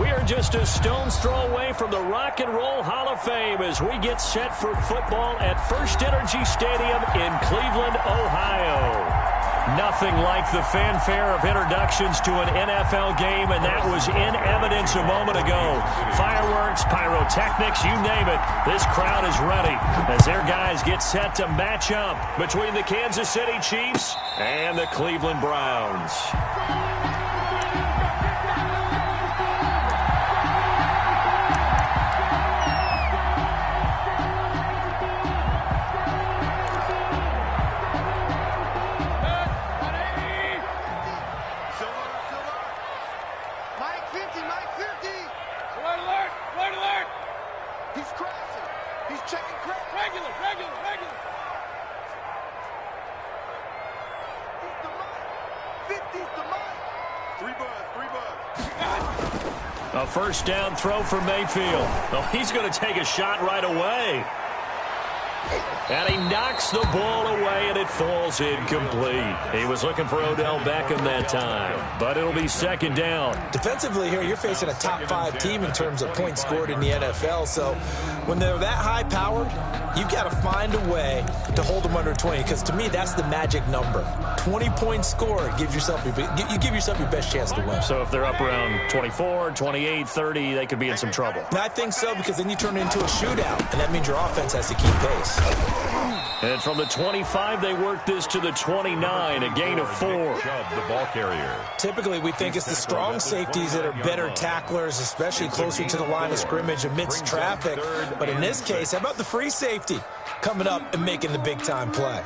We are just a stone's throw away from the Rock and Roll Hall of Fame as we get set for football at First Energy Stadium in Cleveland, Ohio. Nothing like the fanfare of introductions to an NFL game, and that was in evidence a moment ago. Fireworks, pyrotechnics, you name it. This crowd is ready as their guys get set to match up between the Kansas City Chiefs and the Cleveland Browns. A first down throw for Mayfield. Oh, he's going to take a shot right away. And he knocks the ball away, and it falls incomplete. He was looking for Odell Beckham that time, but it'll be second down. Defensively here, you're facing a top-5 team in terms of points scored in the NFL, so when they're that high-powered, you've got to find a way to hold them under 20, because to me, that's the magic number. 20 points scored, you give yourself your best chance to win. So if they're up around 24, 28, 30, they could be in some trouble. And I think so, because then you turn it into a shootout, and that means your offense has to keep pace. And from the 25, they work this to the 29, a gain of 4. The ball carrier. Typically, we think it's the strong safeties that are better tacklers, especially closer to the line of scrimmage amidst traffic. But in this case, how about the free safety coming up and making the big-time play?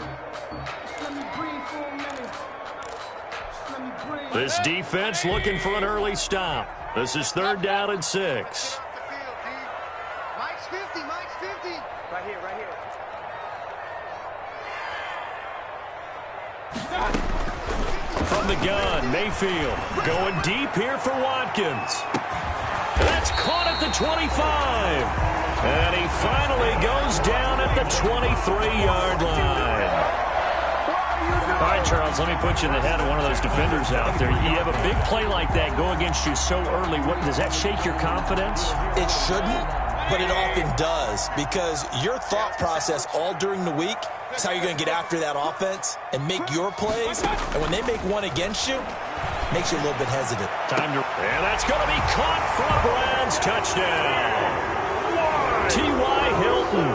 This defense looking for an early stop. This is 3rd down and 6. Mike's 50, Mike's 50. Right here, right here. From the gun, Mayfield going deep here for Watkins. That's caught at the 25. And he finally goes down at the 23-yard line. All right, Charles, let me put you in the head of one of those defenders out there. You have a big play like that go against you so early. What, does that shake your confidence? It shouldn't, but it often does, because your thought process all during the week is how you're going to get after that offense and make your plays. And when they make one against you, it makes you a little bit hesitant. And that's going to be caught for a Browns touchdown. T.Y. Hilton,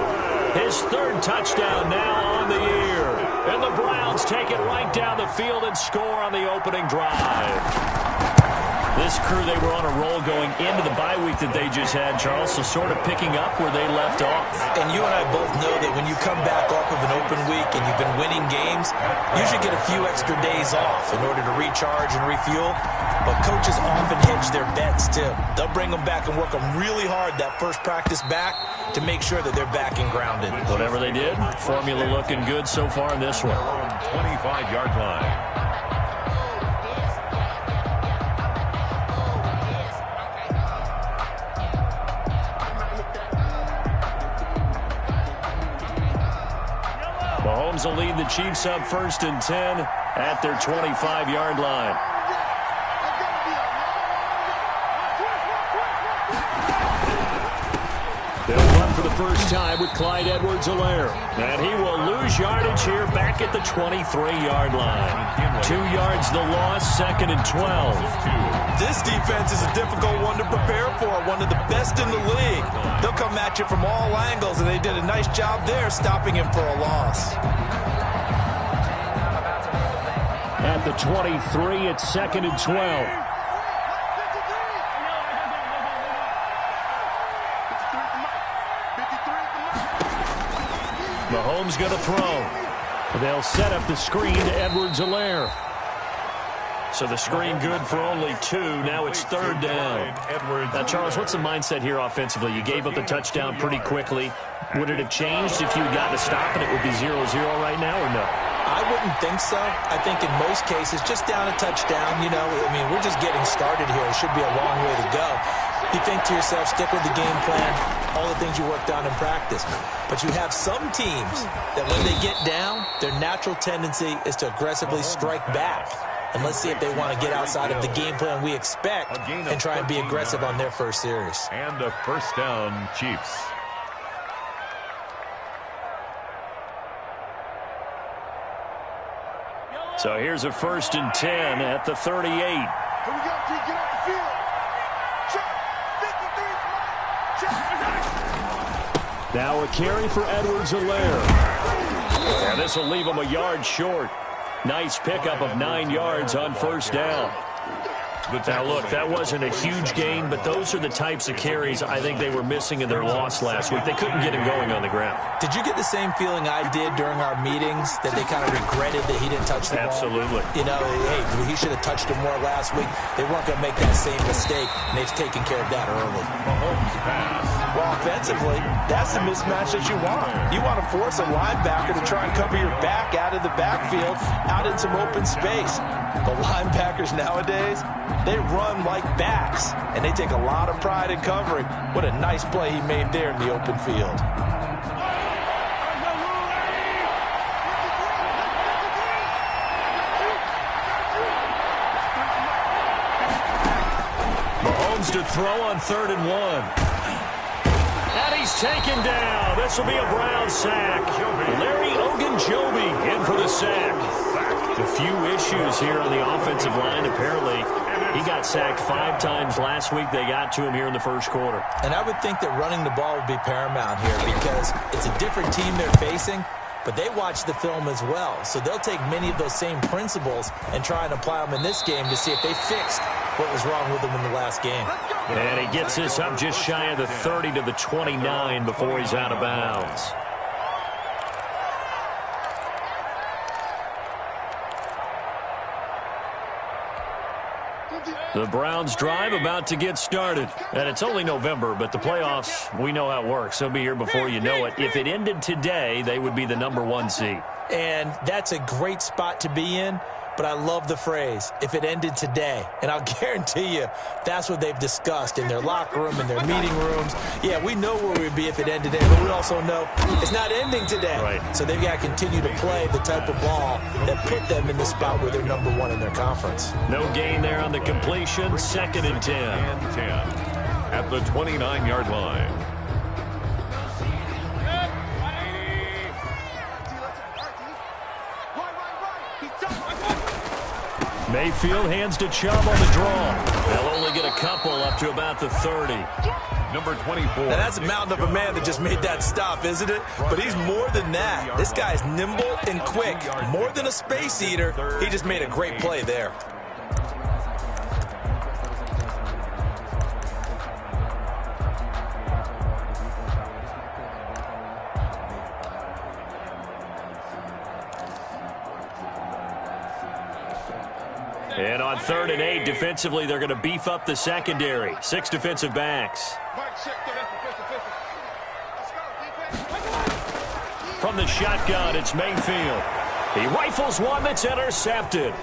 his 3rd touchdown now on the year. And the Browns take it right down the field and score on the opening drive. This crew, they were on a roll going into the bye week that they just had, Charles, so sort of picking up where they left off. And you and I both know that when you come back off of an open week and you've been winning games, you should get a few extra days off in order to recharge and refuel. But coaches often hedge their bets, too. They'll bring them back and work them really hard that first practice back to make sure that they're back and grounded. Whatever they did, formula looking good so far in this one. 25-yard line. Mahomes will lead the Chiefs up 1st and 10 at their 25-yard line. They'll run for the first time with Clyde Edwards-Helaire. And he will lose yardage here back at the 23-yard line. 2 yards the loss, 2nd and 12. This defense is a difficult one to prepare for, one of the best in the league. They'll come at you from all angles, and they did a nice job there stopping him for a loss. At the 23, it's 2nd and 12. Mahomes going to throw. They'll set up the screen to Edwards-Helaire. So the screen good for only 2. Now it's 3rd down. Now, Charles, what's the mindset here offensively? You gave up the touchdown pretty quickly. Would it have changed if you had gotten a stop and it would be 0-0 right now, or no? I wouldn't think so. I think in most cases, just down a touchdown, we're just getting started here. It should be a long way to go. You think to yourself, stick with the game plan, all the things you worked on in practice. But you have some teams that when they get down, their natural tendency is to aggressively strike back. And let's see if they want to get outside of the game plan we expect and try and be aggressive on their first series. And a 1st down, Chiefs. So here's a 1st and 10 at the 38. Here we go, T. Get off the field. Check. 53. Check. Now a carry for Edwards-Helaire. And this will leave him a yard short. Nice pickup of 9 yards on 1st down. Now, look, that wasn't a huge gain, but those are the types of carries I think they were missing in their loss last week. They couldn't get him going on the ground. Did you get the same feeling I did during our meetings, that they kind of regretted that he didn't touch the ball? Absolutely. Hey, he should have touched him more last week. They weren't going to make that same mistake, and they've taken care of that early. Well, offensively, that's the mismatch that you want. You want to force a linebacker to try and cover your back out of the backfield, out in some open space. The linebackers nowadays, they run like backs, and they take a lot of pride in covering. What a nice play he made there in the open field. Mahomes to throw on 3rd and 1. And he's taken down. This will be a Brown sack. Larry Ogunjobi in for the sack. A few issues here on the offensive line. Apparently, he got sacked 5 times last week. They got to him here in the 1st quarter. And I would think that running the ball would be paramount here because it's a different team they're facing, but they watch the film as well. So they'll take many of those same principles and try and apply them in this game to see if they fixed what was wrong with them in the last game. And he gets this up just shy of the 30 to the 29 before he's out of bounds. The Browns drive about to get started. And it's only November, but the playoffs, we know how it works. They'll be here before you know it. If it ended today, they would be the #1 seed. And that's a great spot to be in. But I love the phrase, if it ended today. And I'll guarantee you, that's what they've discussed in their locker room, in their meeting rooms. Yeah, we know where we'd be if it ended today, but we also know it's not ending today. Right. So they've got to continue to play the type of ball that put them in the spot where they're #1 in their conference. No gain there on the completion. 2nd and 10. And 10 at the 29-yard line. Mayfield hands to Chubb on the draw. They'll only get a couple up to about the 30. Number 24. Now that's a mountain of a man that just made that stop, isn't it? But he's more than that. This guy's nimble and quick. More than a space eater, he just made a great play there. And on 3rd and 8, defensively, they're going to beef up the secondary. 6 defensive backs. From the shotgun, it's Mayfield. He rifles one that's intercepted.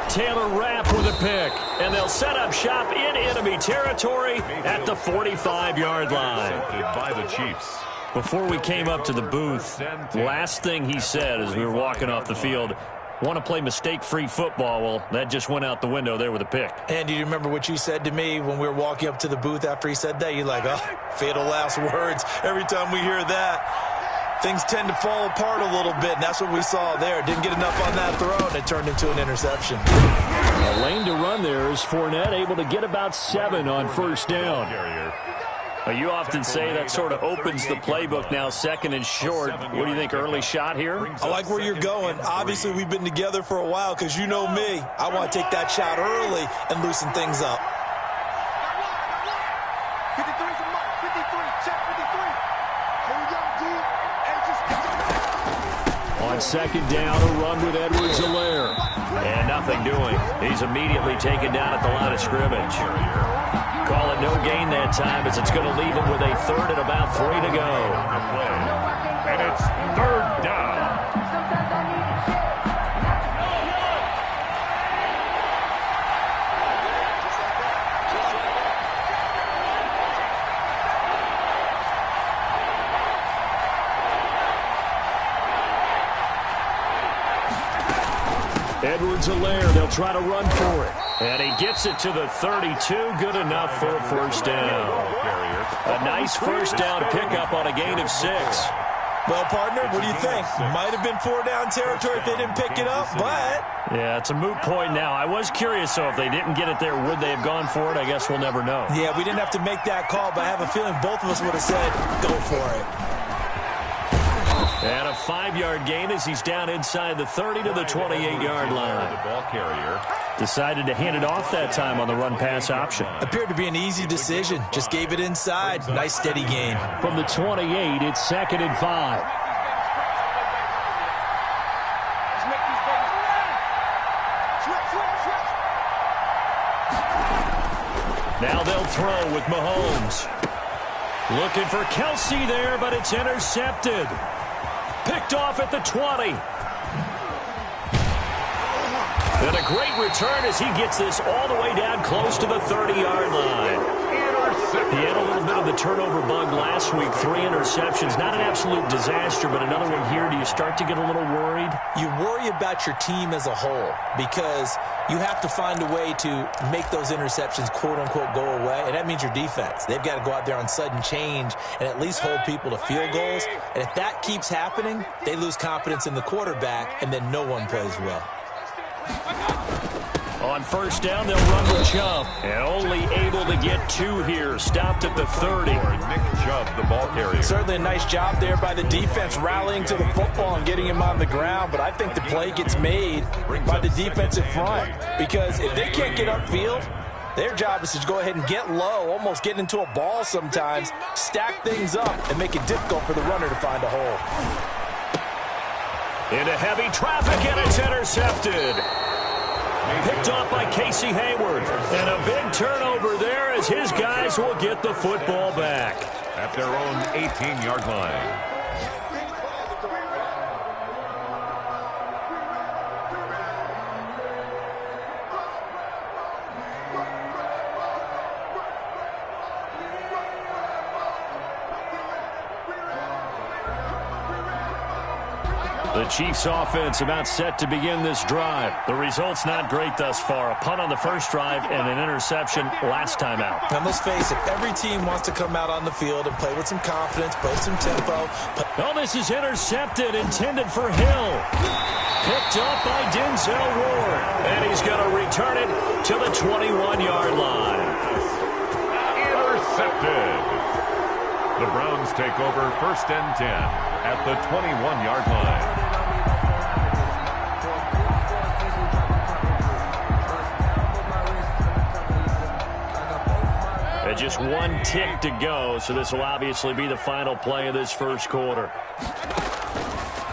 Taylor Rapp with a pick. And they'll set up shop in enemy territory at the 45-yard line. By the Chiefs. Before we came up to the booth, last thing he said as we were walking off the field, want to play mistake-free football. Well, that just went out the window there with a pick. And do you remember what you said to me when we were walking up to the booth after he said that? You're like, oh, fatal last words. Every time we hear that, things tend to fall apart a little bit, and that's what we saw there. Didn't get enough on that throw, and it turned into an interception. A lane to run there is Fournette able to get about 7 on first down. You often say that sort of opens the playbook now, second and short. What do you think, early shot here? I like where you're going. Obviously, we've been together for a while because you know me. I want to take that shot early and loosen things up. 53's a mark. 53. Check 53. Hold on, D. On second down, a run with Edwards-Helaire. And nothing doing. He's immediately taken down at the line of scrimmage. Call it no gain that time as it's going to leave him with a third and about 3 to go. And it's third down. Edwards-Helaire, they'll try to run for it. And he gets it to the 32, good enough for a first down. A nice first down pickup on a gain of 6. Well, partner, what do you think? Might have been 4-down territory if they didn't pick it up, but... Yeah, it's a moot point now. I was curious, though, if they didn't get it there, would they have gone for it? I guess we'll never know. Yeah, we didn't have to make that call, but I have a feeling both of us would have said, go for it. And a 5-yard gain as he's down inside the 30 to the 28-yard line. The ball carrier Decided to hand it off that time on the run-pass option. Appeared to be an easy decision. Just gave it inside. Nice, steady gain. From the 28, it's 2nd and 5. Now they'll throw with Mahomes. Looking for Kelsey there, but it's intercepted. Picked off at the 20. And a great return as he gets this all the way down close to the 30-yard line. He had a little bit of the turnover bug last week. 3 interceptions. Not an absolute disaster, but another one here. Do you start to get a little worried? You worry about your team as a whole because you have to find a way to make those interceptions, quote-unquote, go away, and that means your defense. They've got to go out there on sudden change and at least hold people to field goals. And if that keeps happening, they lose confidence in the quarterback, and then no one plays well. On first down, they'll run with Chubb. And only able to get 2 here. Stopped at the 30. Nick Chubb, the ball carrier. Certainly a nice job there by the defense rallying to the football and getting him on the ground. But I think the play gets made by the defensive front. Because if they can't get upfield, their job is to go ahead and get low, almost get into a ball sometimes, stack things up, and make it difficult for the runner to find a hole. Into heavy traffic, and it's intercepted. Picked off by Casey Hayward. And a big turnover there as his guys will get the football back. At their own 18-yard line. The Chiefs offense about set to begin this drive. The result's not great thus far. A punt on the first drive and an interception last time out. And let's face it, every team wants to come out on the field and play with some confidence, play some tempo. Oh, this is intercepted, intended for Hill. Picked up by Denzel Ward. And he's going to return it to the 21-yard line. Intercepted. The Browns take over 1st and 10 at the 21-yard line. And just 1 tick to go, so this will obviously be the final play of this first quarter.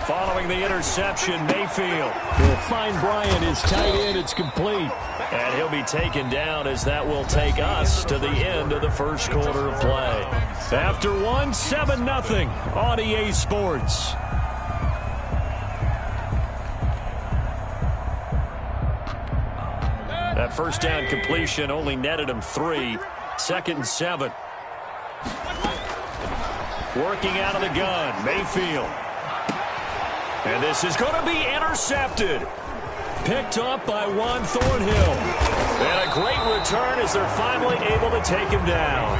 Following the interception, Mayfield will find Bryant. His tight end. It's complete. And he'll be taken down as that will take us to the end of the first quarter of play. After 7-0 on EA Sports. That first down completion only netted him 3. 2nd and 7. Working out of the gun, Mayfield. And this is going to be intercepted. Picked up by Juan Thornhill. And a great return as they're finally able to take him down.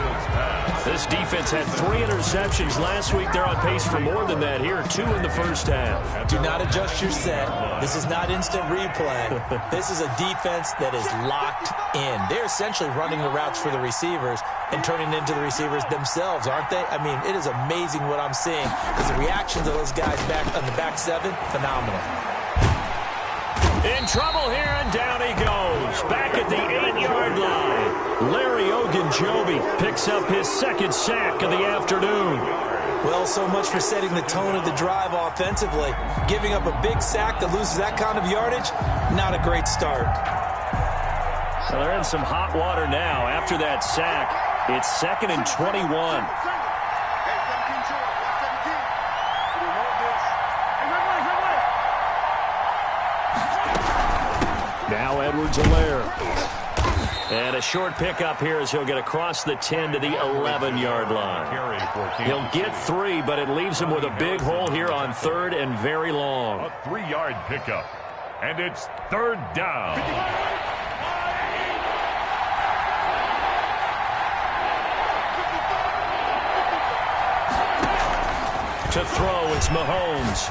This defense had 3 interceptions last week. They're on pace for more than that here. 2 in the first half. Do not adjust your set. This is not instant replay. This is a defense that is locked in. They're essentially running the routes for the receivers and turning into the receivers themselves, aren't they? I mean, it is amazing what I'm seeing because the reactions of those guys back on the back 7, phenomenal. In trouble here, and down he goes. Back at the 8-yard line. Larry Ogunjobi picks up his 2nd sack of the afternoon. Well, so much for setting the tone of the drive offensively. Giving up a big sack that loses that kind of yardage, not a great start. Well, they're in some hot water now. After that sack, it's 2nd and 21. Now Edwards-Helaire. And a short pickup here as he'll get across the 10 to the 11-yard line. He'll get 3, but it leaves him with a big hole here on 3rd and very long. A 3-yard pickup. And it's 3rd down. To throw, it's Mahomes.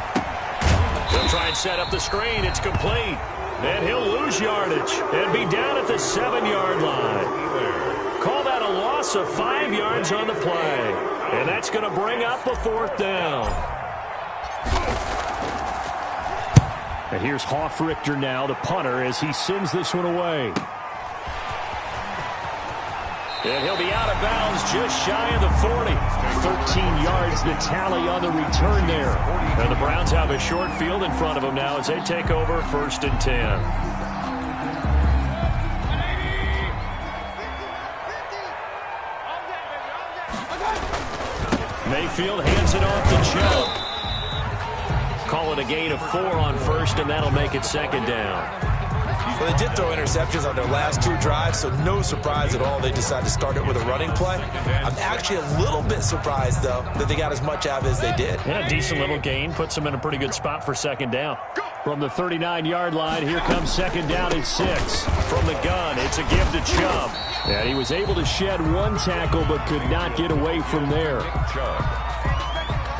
He'll try and set up the screen. It's complete. And he'll lose yardage and be down at the 7-yard line. Call that a loss of 5 yards on the play. And that's going to bring up a 4th down. And here's Hoffrichter now, the punter, as he sends this one away. And he'll be out of bounds just shy of the 40. 13 yards the tally on the return there. And the Browns have a short field in front of them now as they take over 1st and 10. Mayfield hands it off to Chubb. Call it a gain of 4 on 1st, and that'll make it 2nd down. Well, they did throw interceptions on their last 2 drives, so no surprise at all they decided to start it with a running play. I'm actually a little bit surprised, though, that they got as much out of it as they did. Yeah, decent little gain. Puts them in a pretty good spot for 2nd down. From the 39-yard line, here comes 2nd down at 6. From the gun, it's a give to Chubb. And he was able to shed 1 tackle, but could not get away from there.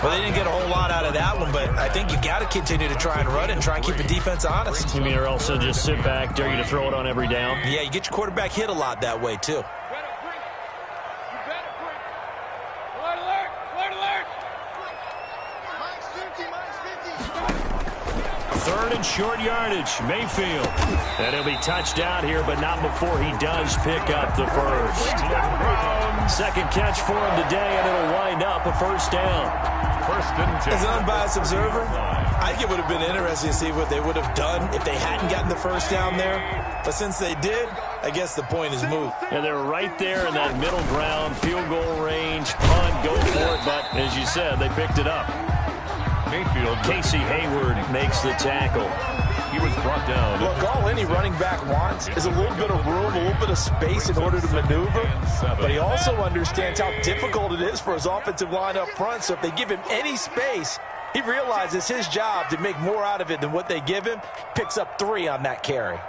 Well, they didn't get a whole lot out of that one, but I think you got to continue to try and run it and try and keep the defense honest. You mean, or else they'll just sit back, dare you to throw it on every down? Yeah, you get your quarterback hit a lot that way, too. Third and short yardage, Mayfield. And he'll be touched out here, but not before he does pick up the 1st. 2nd catch for him today, and it'll wind up a 1st down. 1st and 10. As an unbiased observer, I think it would have been interesting to see what they would have done if they hadn't gotten the 1st down there. But since they did, I guess the point is moot. And they're right there in that middle ground, field goal range, punt, go for it. But as you said, they picked it up. Mayfield. Casey Hayward makes the tackle. He was brought down. Look, all any running back wants is a little bit of room, a little bit of space in order to maneuver. But he also understands how difficult it is for his offensive line up front. So if they give him any space, he realizes his job to make more out of it than what they give him. Picks up 3 on that carry.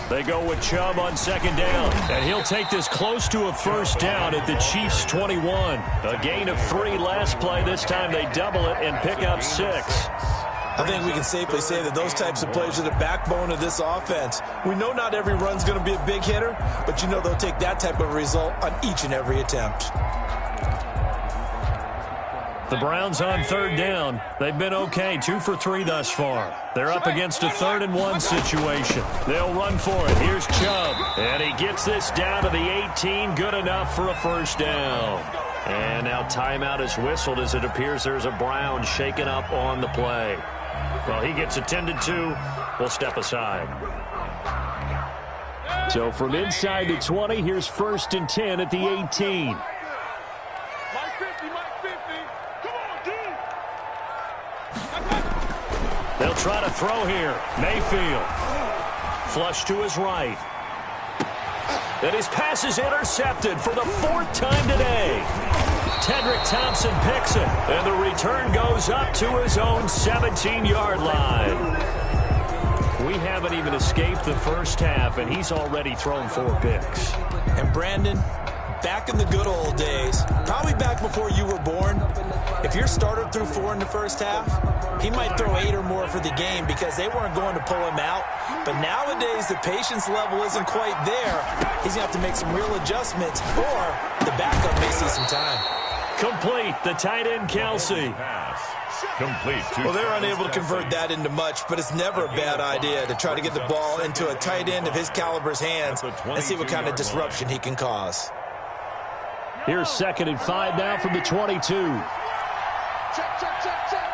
They go with Chubb on 2nd down, and he'll take this close to a 1st down at the Chiefs' 21. A gain of 3 last play. This time they double it and pick up 6. I think we can safely say that those types of plays are the backbone of this offense. We know not every run's going to be a big hitter, but you know they'll take that type of result on each and every attempt. The Browns on 3rd down. They've been okay, 2 for 3 thus far. They're up against a 3rd and 1 situation. They'll run for it. Here's Chubb. And he gets this down to the 18. Good enough for a 1st down. And now timeout is whistled as it appears there's a Brown shaken up on the play. Well, he gets attended to. We'll step aside. So from inside the 20, here's 1st and 10 at the 18. They'll try to throw here. Mayfield. Flush to his right. And his pass is intercepted for the 4th time today. Tedrick Thompson picks it. And the return goes up to his own 17-yard line. We haven't even escaped the first half, and he's already thrown 4 picks. And Brandon, back in the good old days, probably back before you were born, if your starter threw 4 in the first half, he might throw 8 or more for the game because they weren't going to pull him out. But nowadays, the patience level isn't quite there. He's going to have to make some real adjustments, or the backup may see some time. Complete, the tight end, Kelsey. Complete. Well, they're unable to convert that into much, but it's never a bad idea to try to get the ball into a tight end of his caliber's hands and see what kind of disruption he can cause. Here's 2nd and 5 now from the 22. Check, check, check, check.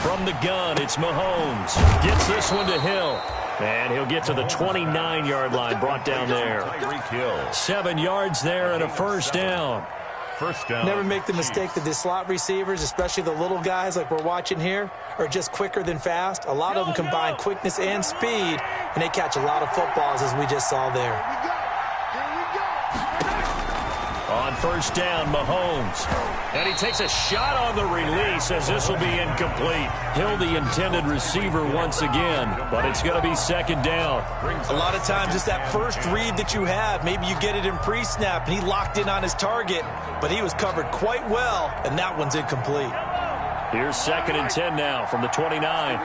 From the gun, it's Mahomes. Gets this one to Hill. And he'll get to the 29-yard line, brought down there. 7 yards there and a first down. First down. Never make the mistake that the slot receivers, especially the little guys like we're watching here, are just quicker than fast. A lot of them combine quickness and speed, and they catch a lot of footballs, as we just saw there. On first down, Mahomes. And he takes a shot on the release as this will be incomplete. Hill, the intended receiver once again, but it's going to be 2nd down. A lot of times it's that first read that you have. Maybe you get it in pre-snap, and he locked in on his target, but he was covered quite well, and that one's incomplete. Here's 2nd and 10 now from the 29.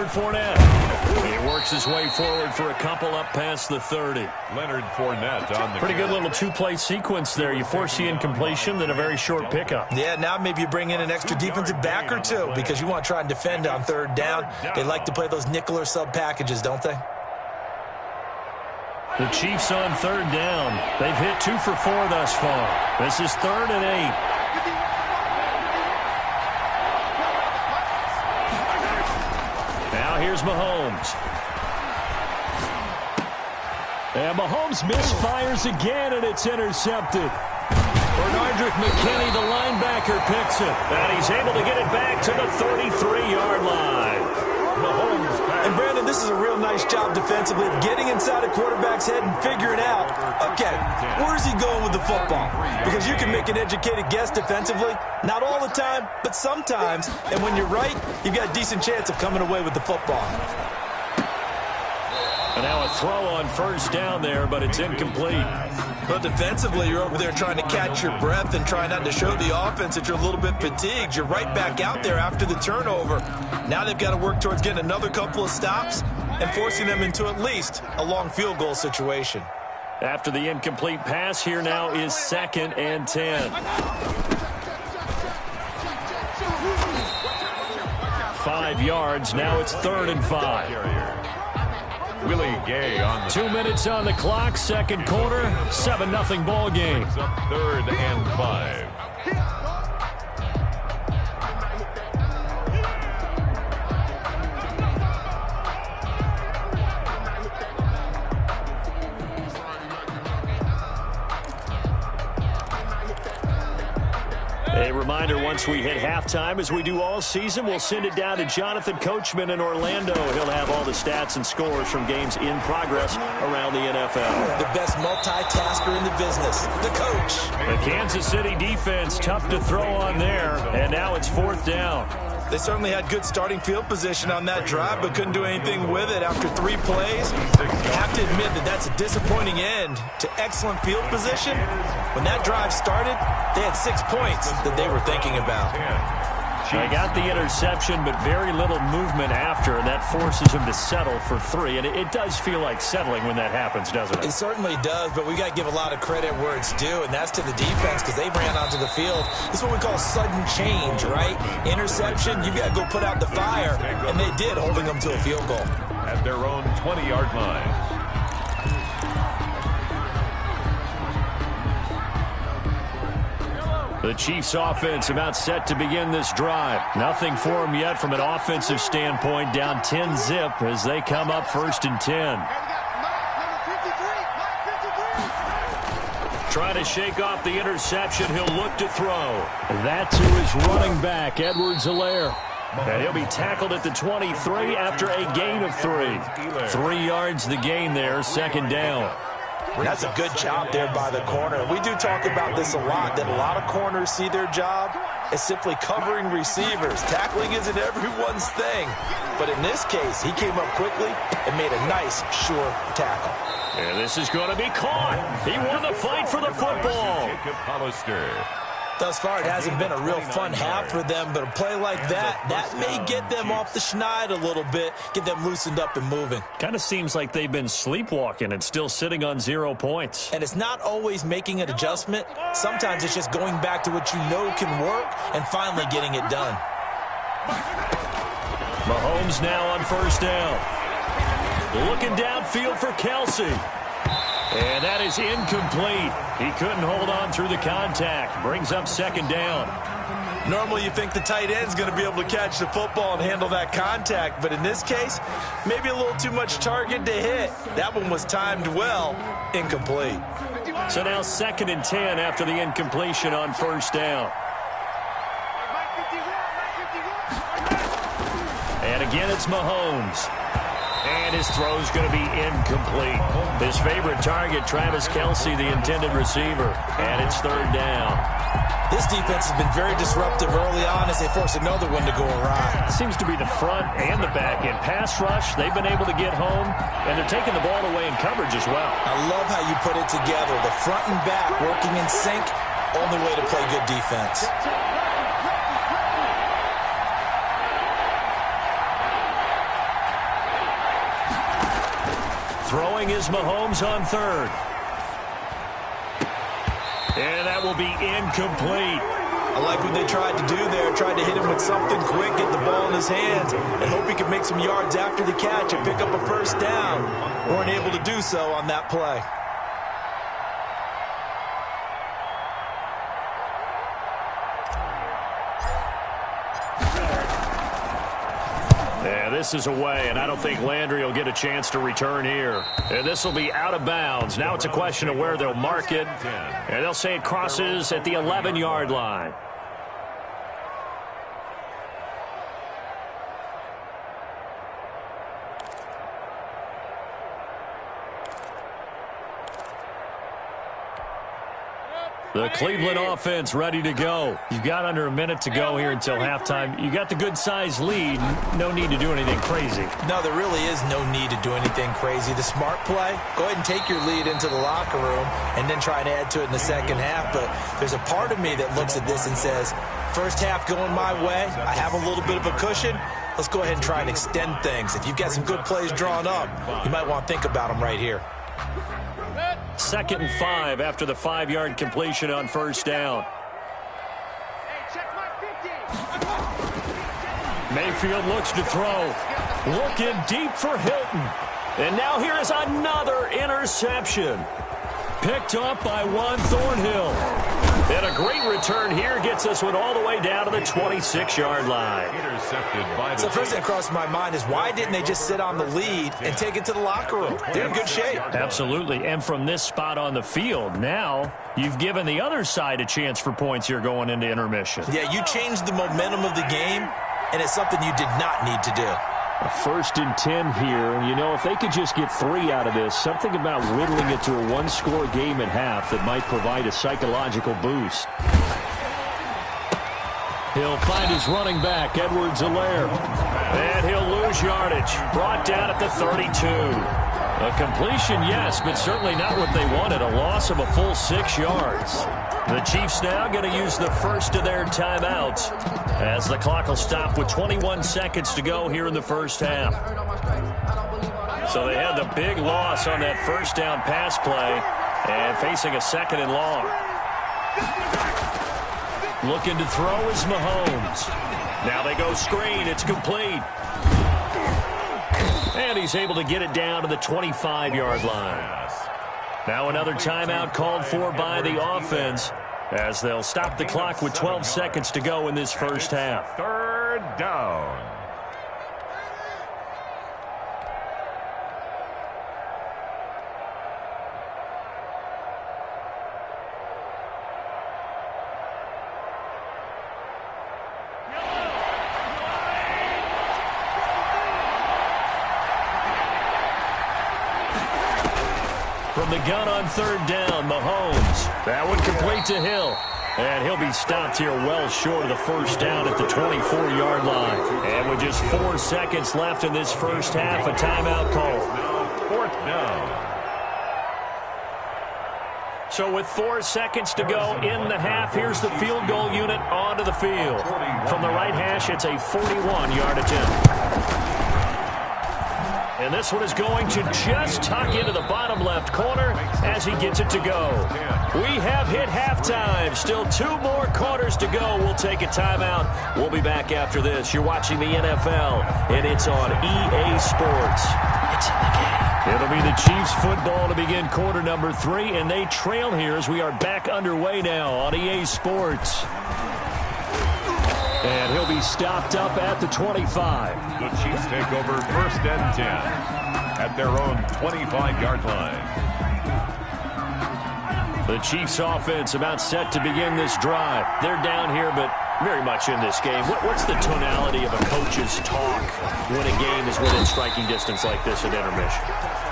Fournette. He works his way forward for a couple up past the 30. Leonard Fournette on the Pretty good little 2-play sequence there. You force the incompletion, then a very short pickup. Yeah, now maybe you bring in an extra defensive back or two because you want to try and defend on 3rd down. They like to play those nickel or sub packages, don't they? The Chiefs on 3rd down. They've hit 2 for 4 thus far. This is 3rd and 8. Here's Mahomes. And Mahomes misfires again, and it's intercepted. Bernardrick McKinney, the linebacker, picks it. And he's able to get it back to the 33-yard line. Mahomes back. And, Brandon, this is a real nice job defensively of getting inside a quarterback's head and figuring out, okay, where's he going with the football? Because you can make an educated guess defensively. Not all the time, but sometimes. And when you're right, you've got a decent chance of coming away with the football. And now a throw on first down there, but it's incomplete. But defensively, you're over there trying to catch your breath and try not to show the offense that you're a little bit fatigued. You're right back out there after the turnover. Now they've got to work towards getting another couple of stops and forcing them into at least a long field goal situation. After the incomplete pass, here now is 2nd and 10. 5 yards, now it's 3rd and 5. Willie Gay on the 2 minutes on the clock, 2nd quarter, 7-0 ball game. up 3rd and 5. A reminder, once we hit halftime, as we do all season, we'll send it down to Jonathan Coachman in Orlando. He'll have all the stats and scores from games in progress around the NFL. The best multitasker in the business, the coach. The Kansas City defense, tough to throw on there, and now it's 4th down. They certainly had good starting field position on that drive, but couldn't do anything with it after 3 plays. You have to admit that that's a disappointing end to excellent field position. When that drive started, they had 6 points that they were thinking about. They got the interception, but very little movement after, and that forces him to settle for 3. And it does feel like settling when that happens, doesn't it? It certainly does, but we got to give a lot of credit where it's due, and that's to the defense because they ran onto the field. This is what we call sudden change, right? Interception, you got to go put out the fire, and they did, holding them to a field goal. At their own 20-yard line. The Chiefs offense about set to begin this drive. Nothing for them yet from an offensive standpoint. Down 10-zip as they come up 1st and 10. Trying to shake off the interception. He'll look to throw. That to his running back, Edwards-Helaire. And he'll be tackled at the 23 after a gain of 3. 3 yards the gain there, 2nd down. That's a good job there by the corner. We do talk about this a lot, that a lot of corners see their job as simply covering receivers. Tackling isn't everyone's thing. But in this case, he came up quickly and made a nice, sure tackle. And this is going to be caught. He won the fight for the football. Thus far, it hasn't been a real fun half for them, but a play like that may get them off the schneid a little bit, get them loosened up and moving. Kind of seems like they've been sleepwalking and still sitting on 0 points. And it's not always making an adjustment. Sometimes it's just going back to what you know can work and finally getting it done. Mahomes now on 1st down. Looking downfield for Kelsey. And that is incomplete. He couldn't hold on through the contact. Brings up 2nd down. Normally you think the tight end's going to be able to catch the football and handle that contact, but in this case, maybe a little too much target to hit. That one was timed well, incomplete. So now 2nd and 10 after the incompletion on 1st down. And again, it's Mahomes. And his throw's going to be incomplete. His favorite target, Travis Kelsey, the intended receiver. And it's 3rd down. This defense has been very disruptive early on as they force another one to go awry. It seems to be the front and the back end. Pass rush, they've been able to get home, and they're taking the ball away in coverage as well. I love how you put it together. The front and back working in sync, only way to play good defense. Throwing is Mahomes on 3rd. And that will be incomplete. I like what they tried to do there. Tried to hit him with something quick, get the ball in his hands, and hope he could make some yards after the catch and pick up a 1st down. Weren't able to do so on that play. Yeah, this is away, and I don't think Landry will get a chance to return here. And this will be out of bounds. Now it's a question of where they'll mark it. And they'll say it crosses at the 11-yard line. The Cleveland offense ready to go. You've got under a minute to go here until halftime. You got the good-sized lead. No need to do anything crazy. No, there really is no need to do anything crazy. The smart play, go ahead and take your lead into the locker room and then try and add to it in the 2nd half. But there's a part of me that looks at this and says, first half going my way, I have a little bit of a cushion. Let's go ahead and try and extend things. If you've got some good plays drawn up, you might want to think about them right here. 2nd and 5 after the 5-yard completion on 1st down. Mayfield looks to throw. Looking deep for Hilton. And now here is another interception. Picked up by Juan Thornhill. And a great return here gets us one all the way down to the 26-yard line. So the first thing that crossed my mind is why didn't they just sit on the lead and take it to the locker room? They're in good shape. Absolutely. And from this spot on the field, now you've given the other side a chance for points here going into intermission. Yeah, you changed the momentum of the game, and it's something you did not need to do. A 1st and 10 here, and you know, if they could just get 3 out of this, something about whittling it to a 1-score game at half that might provide a psychological boost. He'll find his running back, Edwards-Helaire. And he'll lose yardage. Brought down at the 32. A completion, yes, but certainly not what they wanted. A loss of a full 6 yards. The Chiefs now going to use the first of their timeouts as the clock will stop with 21 seconds to go here in the first half. So they had the big loss on that 1st down pass play and facing a 2nd and long. Looking to throw is Mahomes. Now they go screen. It's complete. And he's able to get it down to the 25-yard line. Now another timeout called for by the offense as they'll stop the clock with 12 seconds to go in this first half. Third down. From the gun on third down, Mahomes. That one complete to Hill. And he'll be stopped here well short of the first down at the 24-yard line. And with just 4 seconds left in this first half, a timeout call. Fourth down. So with 4 seconds to go in the half, here's the field goal unit onto the field. From the right hash, it's a 41-yard attempt. And this one is going to just tuck into the bottom left corner as he gets it to go. We have hit halftime. Still 2 more quarters to go. We'll take a timeout. We'll be back after this. You're watching the NFL, and it's on EA Sports. It's in the game. It'll be the Chiefs football to begin quarter number 3, and they trail here as we are back underway now on EA Sports. And he'll be stopped up at the 25. The Chiefs take over first and 10 at their own 25-yard line. The Chiefs offense about set to begin this drive. They're down here, but very much in this game. What's the tonality of a coach's talk when a game is within striking distance like this at intermission?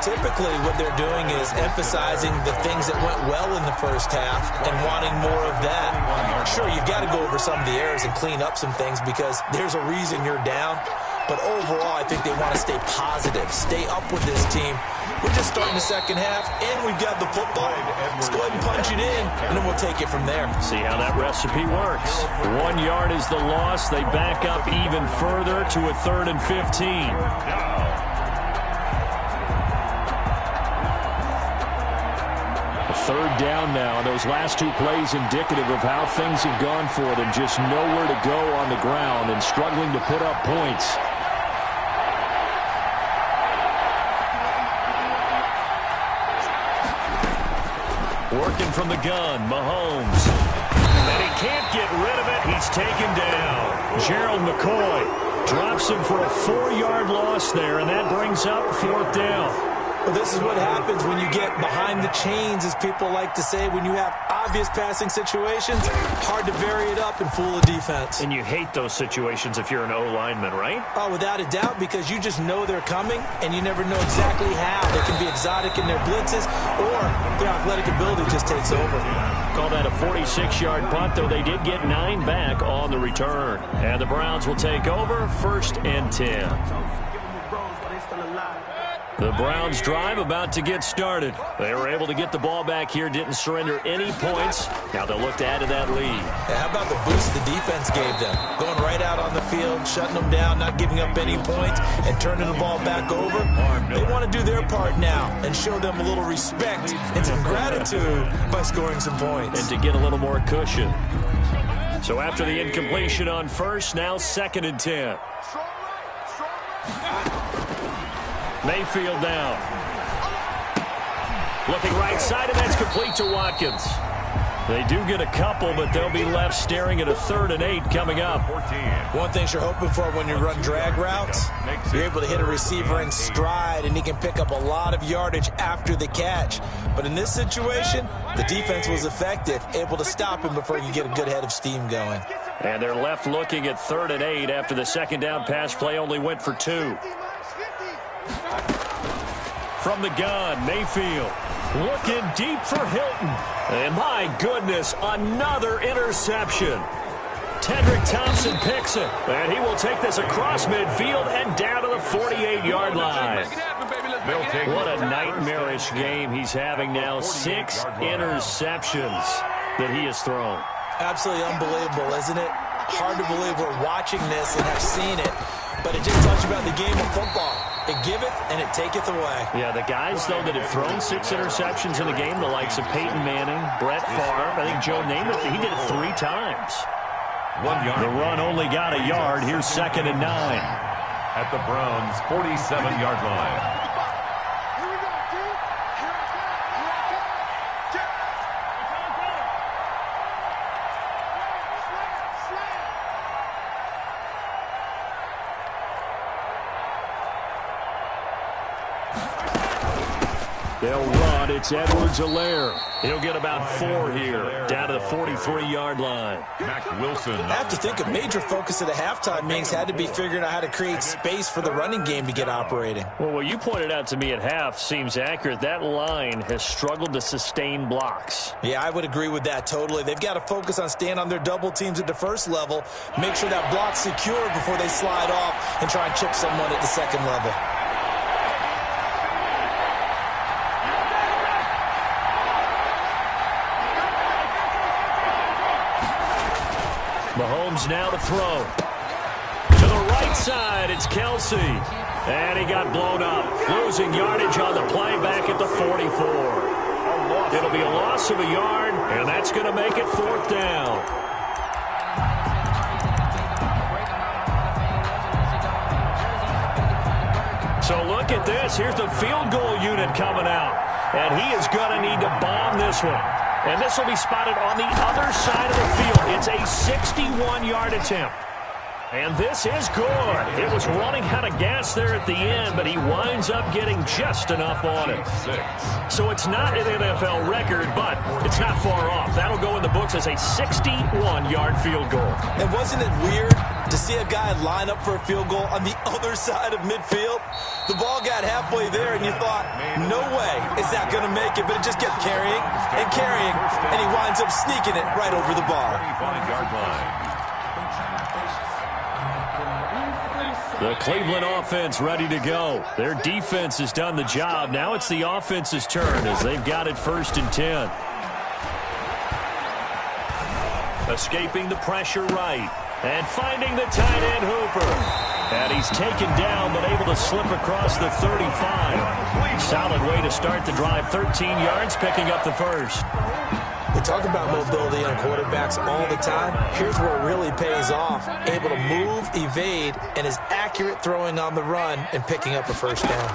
Typically, what they're doing is emphasizing the things that went well in the first half and wanting more of that. Sure, you've got to go over some of the errors and clean up some things because there's a reason you're down. But overall, I think they want to stay positive, stay up with this team. We're just starting the second half, and we've got the football. Let's go ahead and punch it in, and then we'll take it from there. See how that recipe works. 1 yard is the loss. They back up even further to a 3rd and 15. Third down now. Those last 2 plays indicative of how things have gone for them. Just nowhere to go on the ground and struggling to put up points. Working from the gun, Mahomes. And he can't get rid of it. He's taken down. Gerald McCoy drops him for a 4-yard loss there, and that brings up 4th down. Well, this is what happens when you get behind the chains, as people like to say. When you have obvious passing situations, hard to vary it up and fool a defense. And you hate those situations if you're an O-lineman, right? Oh, without a doubt, because you just know they're coming, and you never know exactly how. They can be exotic in their blitzes, or their athletic ability just takes over. Call that a 46-yard punt, though they did get 9 back on the return. And the Browns will take over, 1st and 10. The Browns drive about to get started. They were able to get the ball back here, didn't surrender any points. Now they'll look to add to that lead. Yeah, how about the boost the defense gave them? Going right out on the field, shutting them down, not giving up any points, and turning the ball back over. They want to do their part now and show them a little respect and some gratitude by scoring some points. And to get a little more cushion. So after the incompletion on first, now 2nd and 10. Mayfield now. Looking right side, and that's complete to Watkins. They do get a couple, but they'll be left staring at a 3rd and 8 coming up. One thing you're hoping for when you run drag routes, you're able to hit a receiver in stride, and he can pick up a lot of yardage after the catch. But in this situation, the defense was effective, able to stop him before you get a good head of steam going. And they're left looking at 3rd and 8 after the 2nd down pass play only went for 2. From the gun, Mayfield looking deep for Hilton. And my goodness, another interception. Tedrick Thompson picks it. And he will take this across midfield and down to the 48-yard line. What a nightmarish game he's having now. 6 interceptions that he has thrown. Absolutely unbelievable, isn't it? Hard to believe we're watching this and have seen it. But it just talks about the game of football. It giveth and it taketh away. Yeah, the guys, though, that have thrown 6 interceptions in a game, the likes of Peyton Manning, Brett Favre, I think Joe Namath, he did it 3 times. 1 yard. The run only got a yard. Here's 2nd and 9. At the Browns' 47-yard line. They'll run. It's Edwards-Helaire. He'll get about 4 here, down to the 43-yard line. Mac Wilson. I have to think a major focus of the halftime meetings had to be figuring out how to create space for the running game to get operating. Well, what you pointed out to me at half seems accurate. That line has struggled to sustain blocks. Yeah, I would agree with that totally. They've got to focus on staying on their double teams at the first level, make sure that block's secure before they slide off and try and chip someone at the second level. Mahomes now to throw. To the right side, it's Kelsey. And he got blown up. Losing yardage on the play back at the 44. It'll be a loss of a yard, and that's going to make it 4th down. So look at this. Here's the field goal unit coming out. And he is going to need to bomb this one. And this will be spotted on the other side of the field. It's a 61-yard attempt. And this is good. It was running out of gas there at the end, but he winds up getting just enough on it. So it's not an NFL record, but it's not far off. That'll go in the books as a 61-yard field goal. And wasn't it weird to see a guy line up for a field goal on the other side of midfield? The ball got halfway there, and you thought, no way is that going to make it, but it just kept carrying and carrying, and he winds up sneaking it right over the bar. The Cleveland offense ready to go. Their defense has done the job. Now it's the offense's turn as they've got it 1st and 10. Escaping the pressure right. And finding the tight end Hooper. And he's taken down but able to slip across the 35. Solid way to start the drive. 13 yards, picking up the first. We talk about mobility on quarterbacks all the time. Here's where it really pays off. Able to move, evade, and is accurate throwing on the run and picking up a first down.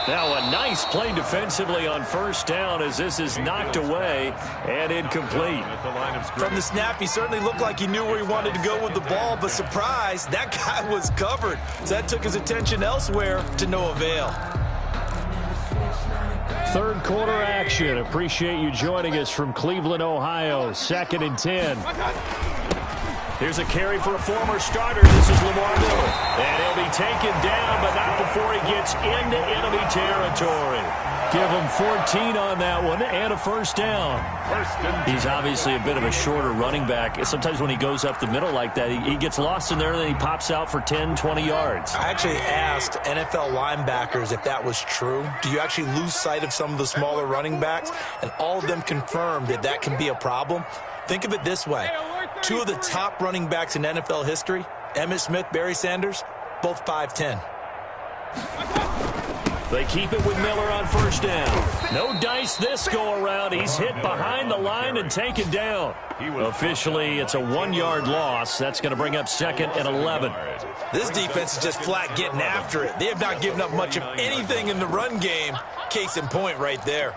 Now a nice play defensively on 1st down as this is knocked away and incomplete. From the snap, he certainly looked like he knew where he wanted to go with the ball, but surprise, that guy was covered. So that took his attention elsewhere to no avail. 3rd quarter action. Appreciate you joining us from Cleveland, Ohio. 2nd and 10. Here's a carry for a former starter. This is Lamar Miller. And he'll be taken down, but not before he gets into enemy territory. Give him 14 on that one and a first down. He's obviously a bit of a shorter running back. Sometimes when he goes up the middle like that, he gets lost in there and then he pops out for 10, 20 yards. I actually asked NFL linebackers if that was true. Do you actually lose sight of some of the smaller running backs? And all of them confirmed that that can be a problem. Think of it this way. 2 of the top running backs in NFL history, Emmitt Smith, Barry Sanders, both 5'10". They keep it with Miller on first down. No dice this go-around. He's hit behind the line and taken down. Officially, it's a 1-yard loss. That's going to bring up 2nd and 11. This defense is just flat getting after it. They have not given up much of anything in the run game. Case in point right there.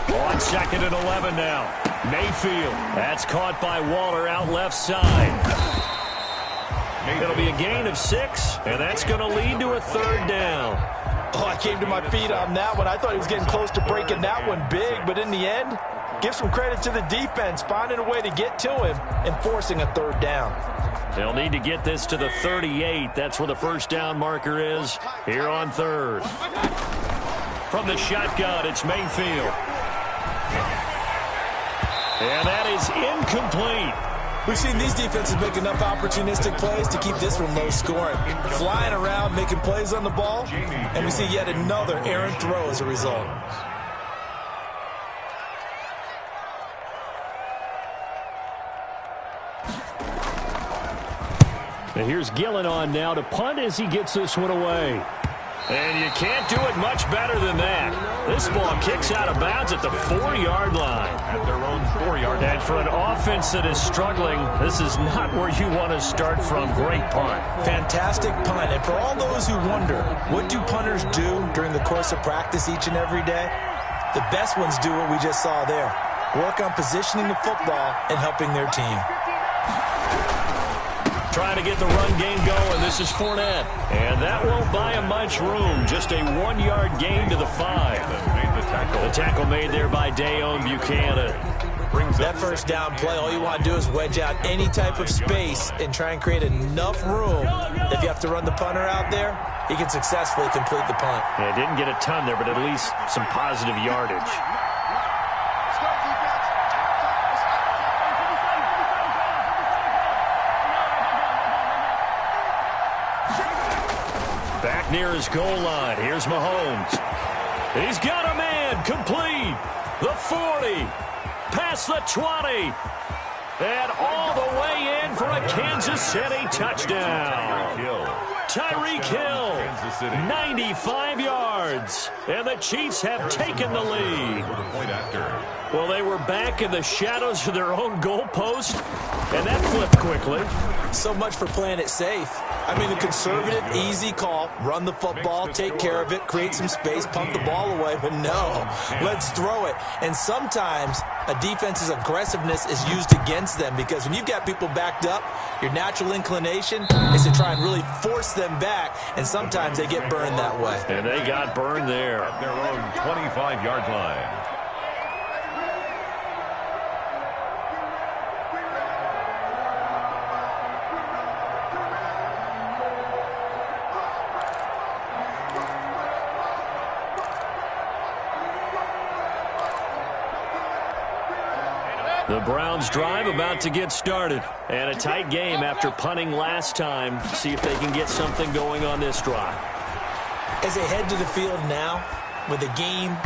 On 2nd and 11 now. Mayfield. That's caught by Waller out left side. It'll be a gain of 6, and that's going to lead to a 3rd down. Oh, I came to my feet on that one. I thought he was getting close to breaking that one big, but in the end, give some credit to the defense, finding a way to get to him and forcing a 3rd down. They'll need to get this to the 38. That's where the first down marker is here on 3rd. From the shotgun, it's Mayfield. And that is incomplete. We've seen these defenses make enough opportunistic plays to keep this one low scoring. Flying around, making plays on the ball, and we see yet another errant throw as a result. And here's Gillen on now to punt as he gets this one away. And you can't do it much better than that. This ball kicks out of bounds at the 4-yard line. At their own 4-yard line. And for an offense that is struggling, this is not where you want to start from. Great punt. Fantastic punt. And for all those who wonder, what do punters do during the course of practice each and every day? The best ones do what we just saw there. work on positioning the football and helping their team. Trying to get the run game going. This is Fournette. And that won't buy him much room. Just a 1-yard gain to the 5. The tackle made there by Dayon Buchanan. That first down play, all you want to do is wedge out any type of space and try and create enough room. If you have to run the punter out there, he can successfully complete the punt. Yeah, didn't get a ton there, but at least some positive yardage. Back near his goal line. Here's Mahomes. He's got a man. Complete. The 40. Past the 20. And all the way in for a Kansas City touchdown. Tyreek Hill, 95 yards. And the Chiefs have taken the lead. Well, they were back in the shadows of their own goalpost, and that flipped quickly. So much for playing it safe. I mean, a conservative, easy call. Run the football, take care of it, create some space, pump the ball away. But no, let's throw it. And sometimes a defense's aggressiveness is used against them because when you've got people backed up, your natural inclination is to try and really force them back, and sometimes they get burned that way. And they got burned there. At their own 25-yard line. The Browns drive about to get started. And a tight game after punting last time. See if they can get something going on this drive. As they head to the field now, with the game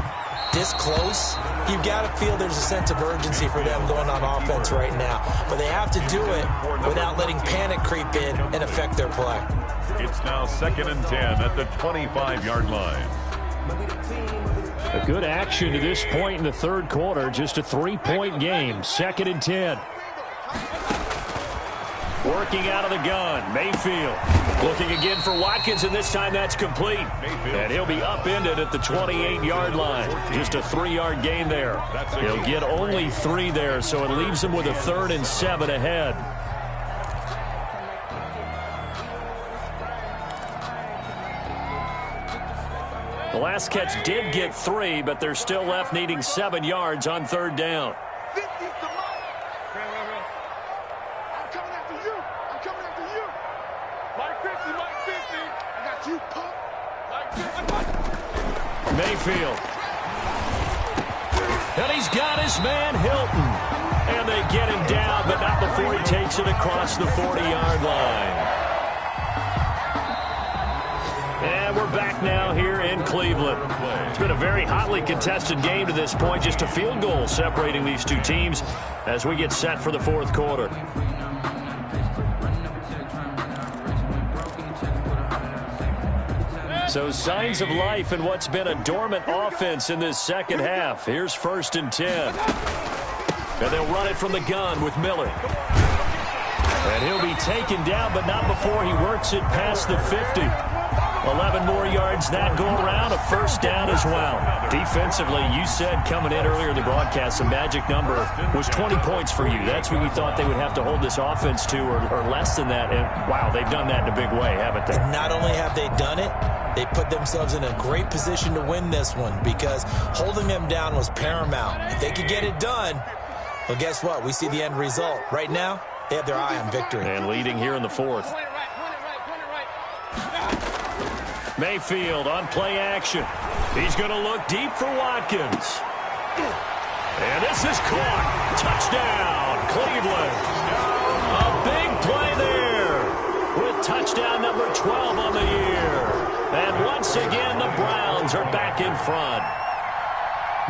this close, you've got to feel there's a sense of urgency for them going on offense right now. But they have to do it without letting panic creep in and affect their play. It's now 2nd and 10 at the 25-yard line. A good action to this point in the third quarter. Just a 3-point game. 2nd and 10. Working out of the gun. Mayfield looking again for Watkins, and this time that's complete. And he'll be upended at the 28-yard line. Just a 3-yard gain there. He'll get only 3 there, so it leaves him with a 3rd and 7 ahead. The last catch did get 3, but they're still left needing 7 yards on 3rd down. 50's the mark. I'm coming after you. I'm coming after you. Mike 50, Mike 50. I got you, punk. Mike 50. Mayfield. And he's got his man Hilton. And they get him down, but not before he takes it across the 40-yard line. And we're back now here in Cleveland. It's been a very hotly contested game to this point. Just a field goal separating these two teams as we get set for the fourth quarter. So signs of life in what's been a dormant offense in this second half. Here's 1st and 10. And they'll run it from the gun with Miller. And he'll be taken down, but not before he works it past the 50. 11 more yards that go around, a 1st down as well. Defensively, you said coming in earlier in the broadcast, the magic number was 20 points for you. That's what you thought they would have to hold this offense to, or less than that. And wow, they've done that in a big way, haven't they? Not only have they done it, they put themselves in a great position to win this one because holding them down was paramount. If they could get it done, well, guess what? We see the end result. Right now, they have their eye on victory. And leading here in the 4th. Mayfield on play action. He's going to look deep for Watkins. And this is caught. Touchdown, Cleveland. A big play there with touchdown number 12 on the year. And once again, the Browns are back in front.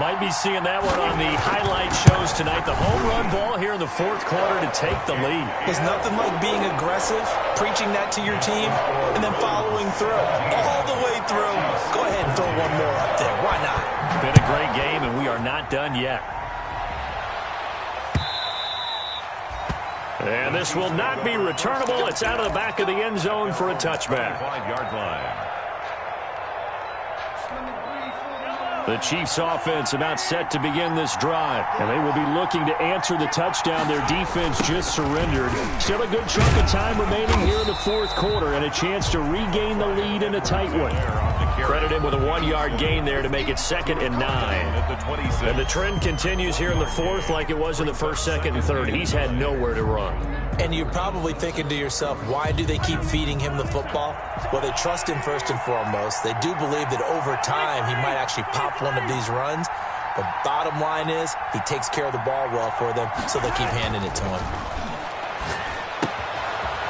Might be seeing that one on the highlight shows tonight. The home run ball here in the 4th quarter to take the lead. There's nothing like being aggressive, preaching that to your team, and then following through. All the way through. Go ahead and throw one more up there. Why not? Been a great game, and we are not done yet. And this will not be returnable. It's out of the back of the end zone for a touchback. 5-yard line. The Chiefs offense about set to begin this drive, and they will be looking to answer the touchdown their defense just surrendered. Still a good chunk of time remaining here in the fourth quarter and a chance to regain the lead in a tight one. Credit him with a 1-yard gain there to make it 2nd and 9. And the trend continues here in the fourth like it was in the first, second, and third. He's had nowhere to run. And you're probably thinking to yourself, why do they keep feeding him the football? Well, they trust him first and foremost. They do believe that over time he might actually pop one of these runs. But bottom line is he takes care of the ball well for them, so they keep handing it to him.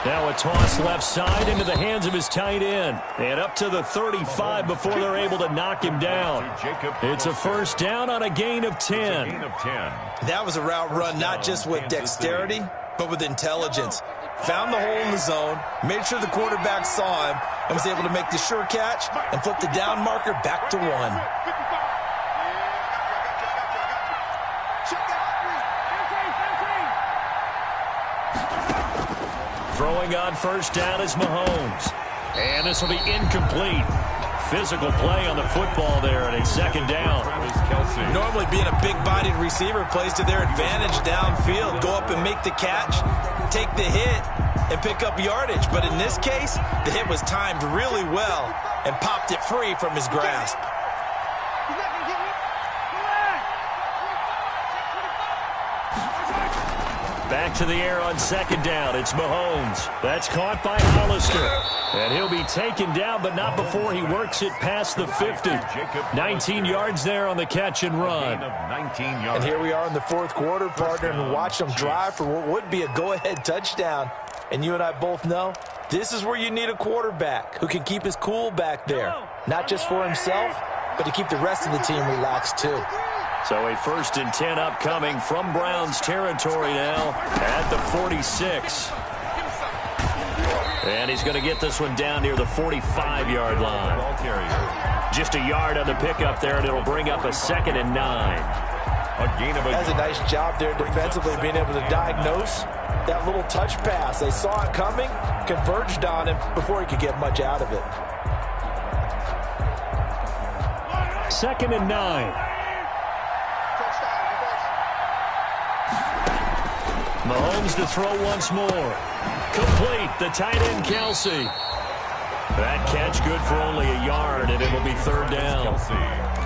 Now a toss left side into the hands of his tight end. And up to the 35 before they're able to knock him down. It's a first down on a gain of 10. That was a route run not just with dexterity, but with intelligence. Found the hole in the zone, made sure the quarterback saw him, and was able to make the sure catch and flip the down marker back to 1. Throwing on first down is Mahomes. And this will be incomplete. Physical play on the football there, and it's 2nd down. Normally being a big-bodied receiver plays to their advantage downfield. Go up and make the catch, take the hit, and pick up yardage. But in this case, the hit was timed really well and popped it free from his grasp. Back to the air on 2nd down. It's Mahomes. That's caught by Hollister. And he'll be taken down, but not before he works it past the 50. 19 yards there on the catch and run. And here we are in the fourth quarter, partner, and watch them drive for what would be a go-ahead touchdown. And you and I both know this is where you need a quarterback who can keep his cool back there. Not just for himself, but to keep the rest of the team relaxed too. So a 1st and 10 upcoming from Browns territory now at the 46. And he's going to get this one down near the 45-yard line. Just a yard on the pickup there, and it'll bring up a 2nd and 9. That's a nice job there defensively, being able to diagnose that little touch pass. They saw it coming, converged on him before he could get much out of it. 2nd and 9. Mahomes to throw once more. Complete. The tight end, Kelsey. That catch good for only a yard, and it'll be 3rd down.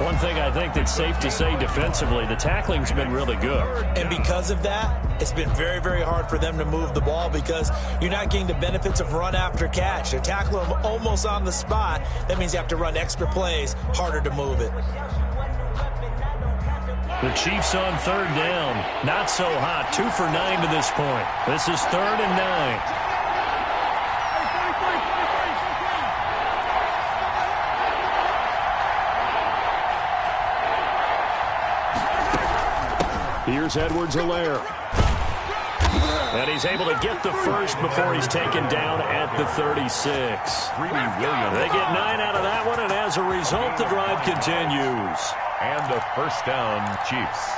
One thing I think that's safe to say defensively, the tackling's been really good. And because of that, it's been very, very hard for them to move the ball because you're not getting the benefits of run after catch. They're tackling them almost on the spot. That means you have to run extra plays, harder to move it. The Chiefs on 3rd down. Not so hot. 2 for 9 to this point. This is 3rd and 9. Here's Edwards-Helaire. And he's able to get the first before he's taken down at the 36. They get 9 out of that one, and as a result, the drive continues. And a first down, Chiefs.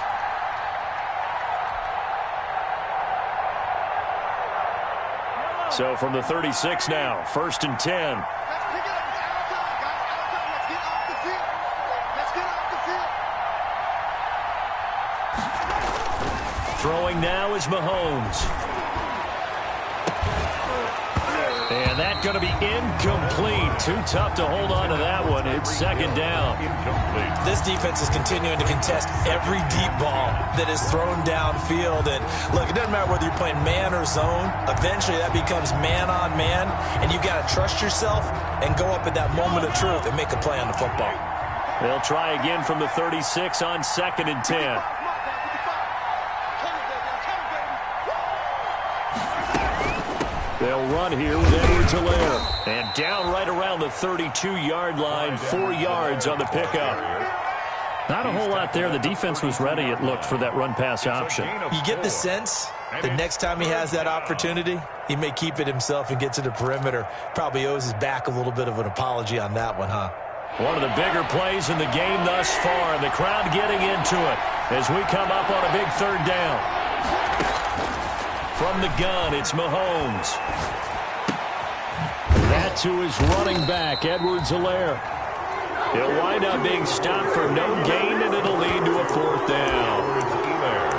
So from the 36 now, 1st and 10. Throwing now is Mahomes. And that's going to be incomplete. Too tough to hold on to that one. It's 2nd down. This defense is continuing to contest every deep ball that is thrown downfield. And look, it doesn't matter whether you're playing man or zone. Eventually that becomes man on man. And you got to trust yourself and go up at that moment of truth and make a play on the football. They'll try again from the 36 on 2nd and 10. They'll run here with Edwards-Helaire. And down right around the 32-yard line, 4 yards on the pickup. Not a whole lot there. The defense was ready, it looked, for that run-pass option. You get the sense the next time he has that opportunity, he may keep it himself and get to the perimeter. Probably owes his back a little bit of an apology on that one, huh? One of the bigger plays in the game thus far, and the crowd getting into it as we come up on a big 3rd down. From the gun, it's Mahomes. That to his running back, Edwards-Helaire. He'll wind up being stopped for no gain, and it'll lead to a 4th down.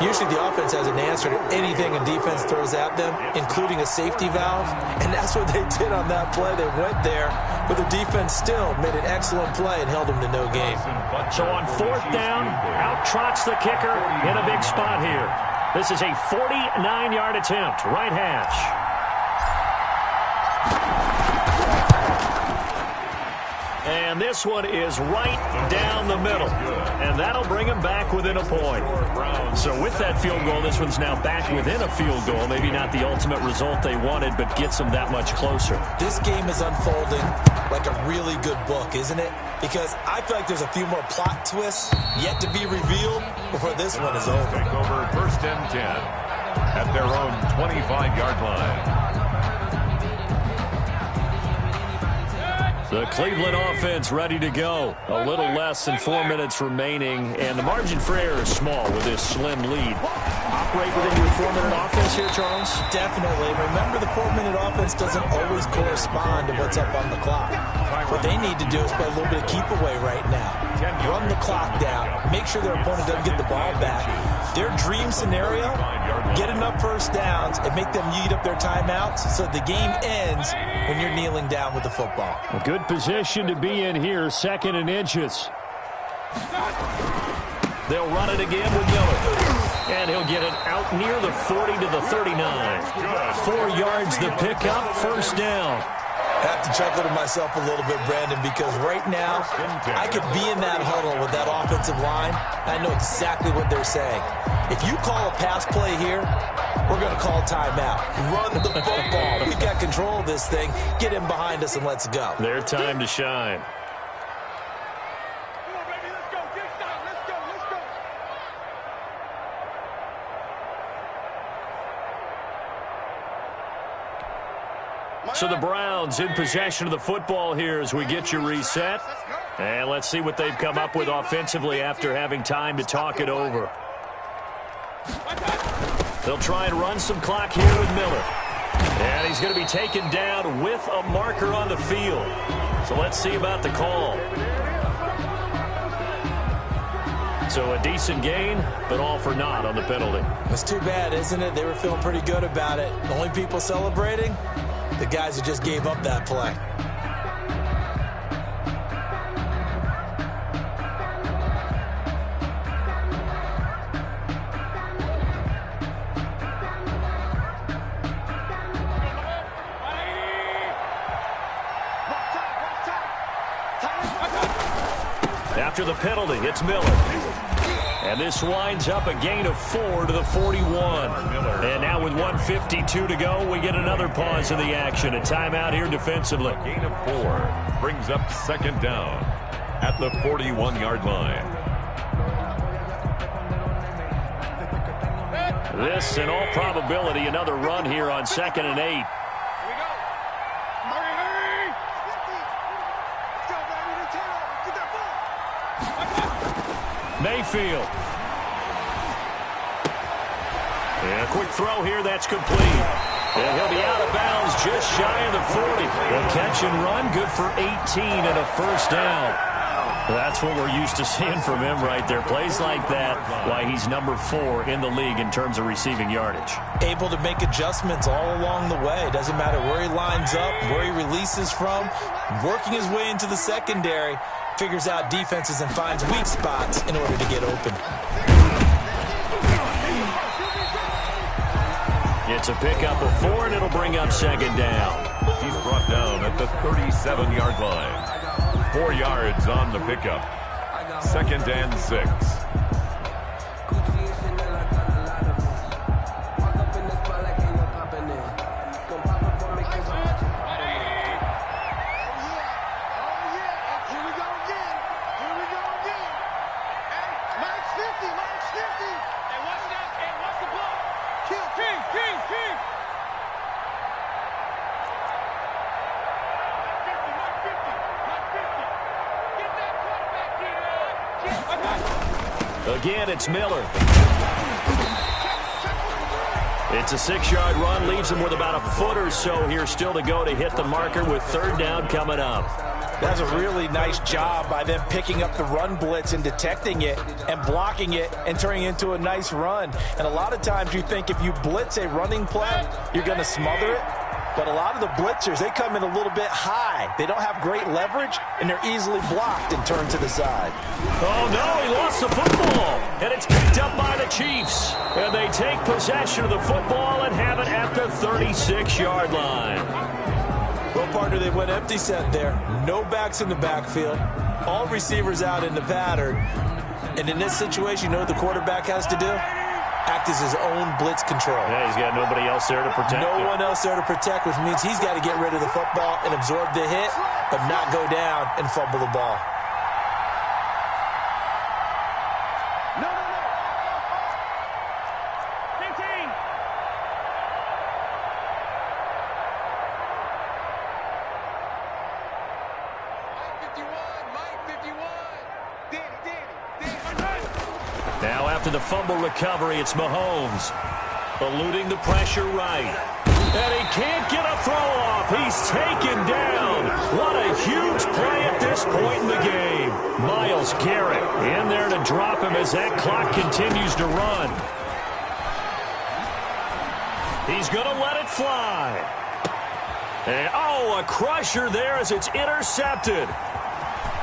Usually the offense has an answer to anything a defense throws at them, including a safety valve, and that's what they did on that play. They went there, but the defense still made an excellent play and held them to no gain. So on 4th down, out trots the kicker in a big spot here. This is a 49-yard attempt, right hash. And this one is right down the middle. And that'll bring him back within a point. So with that field goal, this one's now back within a field goal. Maybe not the ultimate result they wanted, but gets them that much closer. This game is unfolding like a really good book, isn't it? Because I feel like there's a few more plot twists yet to be revealed before this one is over. Take over 1st and 10 at their own 25-yard line. The Cleveland offense ready to go. A little less than 4 minutes remaining, and the margin for error is small with this slim lead. Operate within your 4-minute offense here, Charles? Definitely. Remember, the 4-minute offense doesn't always correspond to what's up on the clock. What they need to do is play a little bit of keep away right now. Run the clock down. Make sure their opponent doesn't get the ball back. Their dream scenario, get enough first downs and make them eat up their timeouts so the game ends when you're kneeling down with the football. A good position to be in here, 2nd and inches. They'll run it again with Miller. And he'll get it out near the 40 to the 39. 4 yards the pickup, 1st down. I have to chuckle to myself a little bit, Brandon, because right now I could be in that huddle with that offensive line. I know exactly what they're saying. If you call a pass play here, we're going to call timeout. Run the football. We've got control of this thing. Get him behind us and let's go. Their time to shine. Come on, baby, let's go. Get started. Let's go. Let's go. So the Browns in possession of the football here as we get you reset. And let's see what they've come up with offensively after having time to talk it over. They'll try and run some clock here with Miller. And he's going to be taken down with a marker on the field. So let's see about the call. So a decent gain, but all for naught on the penalty. It's too bad, isn't it? They were feeling pretty good about it. The only people celebrating, the guys who just gave up that play. After the penalty, it's Miller. And this winds up a gain of 4 to the 41. And now with 1:52 to go, we get another pause in the action. A timeout here defensively. A gain of 4 brings up 2nd down at the 41-yard line. This, in all probability, another run here on 2nd and 8. Mayfield. And a quick throw here, that's complete. And he'll be out of bounds just shy of the 40. The catch and run, good for 18 and a 1st down. That's what we're used to seeing from him right there. Plays like that, why he's number 4 in the league in terms of receiving yardage. Able to make adjustments all along the way. Doesn't matter where he lines up, where he releases from. Working his way into the secondary. Figures out defenses and finds weak spots in order to get open. It's a pickup of 4, and it'll bring up 2nd down. He's brought down at the 37-yard line. 4 yards on the pickup. 2nd and 6. Again, it's Miller. It's a 6-yard run, leaves him with about a foot or so here still to go to hit the marker with 3rd down coming up. That's a really nice job by them picking up the run blitz and detecting it and blocking it and turning it into a nice run. And a lot of times you think if you blitz a running play, you're going to smother it. But a lot of the blitzers, they come in a little bit high. They don't have great leverage, and they're easily blocked and turned to the side. Oh, no, he lost the football. And it's picked up by the Chiefs. And they take possession of the football and have it at the 36-yard line. Well, partner, they went empty set there. No backs in the backfield. All receivers out in the pattern. And in this situation, you know what the quarterback has to do? Act as his own blitz control. Yeah, he's got nobody else there to protect No one else there to protect, which means he's got to get rid of the football and absorb the hit, but not go down and fumble the ball. No. 15. Mike 51. Danny. Now after the fumble recovery, it's Mahomes. Eluding the pressure right. And he can't get a throw off. He's taken down. What a huge play at this point in the game. Myles Garrett in there to drop him as that clock continues to run. He's going to let it fly. And, oh, a crusher there as it's intercepted.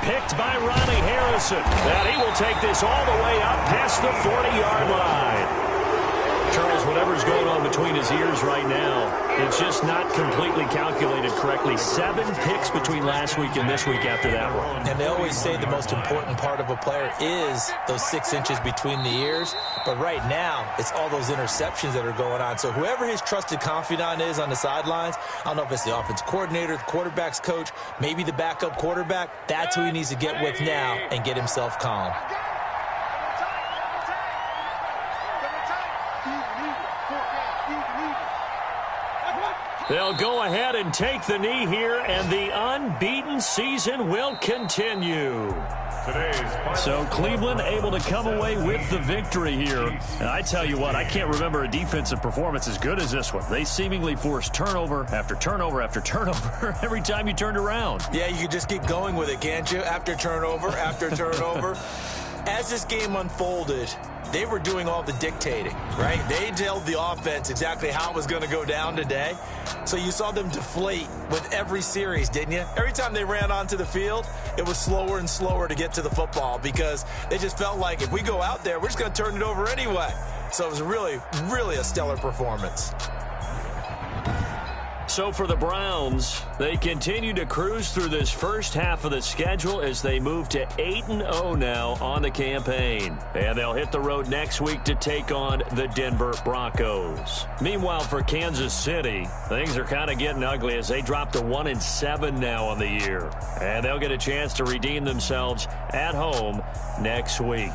Picked by Ronnie Harrison. And he will take this all the way up past the 40-yard line. Charles, whatever's going on between his ears right now, it's just not completely calculated correctly. 7 picks between last week and this week after that one. And they always say the most important part of a player is those 6 inches between the ears. But right now, it's all those interceptions that are going on. So whoever his trusted confidant is on the sidelines, I don't know if it's the offense coordinator, the quarterback's coach, maybe the backup quarterback, that's who he needs to get with now and get himself calm. They'll go ahead and take the knee here, and the unbeaten season will continue. So Cleveland able to come away with the victory here. And I tell you what, I can't remember a defensive performance as good as this one. They seemingly forced turnover after turnover after turnover every time you turned around. Yeah, you can just keep going with it, can't you? After turnover, after turnover. As this game unfolded, they were doing all the dictating, right? They told the offense exactly how it was going to go down today. So you saw them deflate with every series, didn't you? Every time they ran onto the field, it was slower and slower to get to the football because they just felt like if we go out there, we're just going to turn it over anyway. So it was really, really a stellar performance. So for the Browns, they continue to cruise through this first half of the schedule as they move to 8-0 now on the campaign. And they'll hit the road next week to take on the Denver Broncos. Meanwhile, for Kansas City, things are kind of getting ugly as they drop to 1-7 now on the year. And they'll get a chance to redeem themselves at home next week.